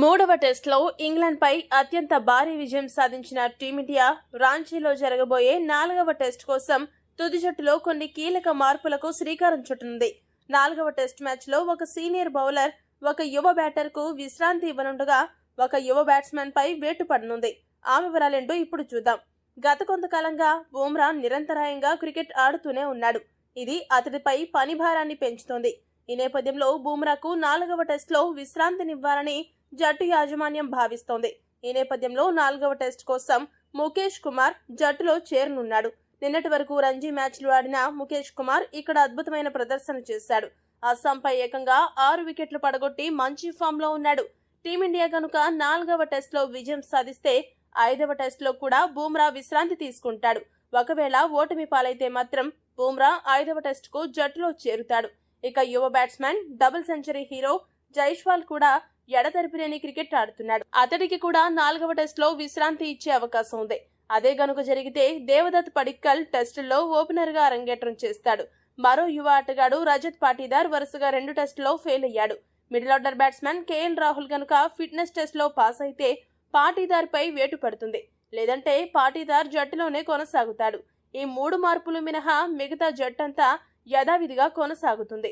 మూడవ టెస్టులో ఇంగ్లాండ్పై అత్యంత భారీ విజయం సాధించిన టీమిండియా రాంచీలో జరగబోయే 4వ టెస్ట్ కోసం తుది జట్టులో కొన్ని కీలక మార్పులకు శ్రీకారం చుట్టనుంది. 4వ టెస్ట్ మ్యాచ్లో ఒక సీనియర్ బౌలర్, ఒక యువ బ్యాటర్కు విశ్రాంతి ఇవ్వనుండగా ఒక యువ బ్యాట్స్మెన్ పై వేటు పడనుంది. ఆ వివరాలేంటో ఇప్పుడు చూద్దాం. గత కొంతకాలంగా బుమ్రా నిరంతరాయంగా క్రికెట్ ఆడుతూనే ఉన్నాడు. ఇది అతడిపై పని భారాన్ని పెంచుతోంది. ఈ నేపథ్యంలో బుమ్రాకు 4వ టెస్టులో విశ్రాంతినివ్వాలని జట్టు యాజమాన్యం భావిస్తోంది. ఈ నేపథ్యంలో 4వ టెస్ట్ కోసం ముఖేష్ కుమార్ జట్టులో చేరనున్నాడు. నిన్నటి వరకు రంజీ మ్యాచ్లు ఆడిన ముఖేష్ కుమార్ ఇక్కడ అద్భుతమైన ప్రదర్శన చేశాడు. అస్సాంపై ఏకంగా 6 వికెట్లు పడగొట్టి మంచి ఫామ్ లో ఉన్నాడు. టీమిండియా కనుక 4వ టెస్టులో విజయం సాధిస్తే 5వ టెస్టులో కూడా బుమ్రా విశ్రాంతి తీసుకుంటాడు. ఒకవేళ ఓటమి పాలైతే మాత్రం బుమ్రా 5వ టెస్టుకు జట్టులో చేరుతాడు. ఇక యువ batsmen, double century hero Jaiswal కూడా ఎడతెరిపిలేని క్రికెట్ ఆడుతున్నాడు. అతడికి కూడా 4వ టెస్టులో విశ్రాంతి ఇచ్చే అవకాశం ఉంది. అదే గనుక జరిగితే దేవదత్ పడిక్కల్ టెస్టుల్లో ఓపెనర్ గా అరంగేట్రం చేస్తాడు. మరో యువ ఆటగాడు రజత్ పాటీదార్ వరుసగా 2 టెస్టుల్లో ఫెయిల్ అయ్యాడు. Middle order batsmen KL Rahul గనుక ఫిట్నెస్ టెస్ట్ లో పాస్ అయితే పాటీదార్ పై వేటు పడుతుంది. లేదంటే పాటీదార్ జట్టులోనే కొనసాగుతాడు. ఈ 3 మార్పులు మినహా మిగతా జట్టంతా యథావిధిగా కొనసాగుతుంది.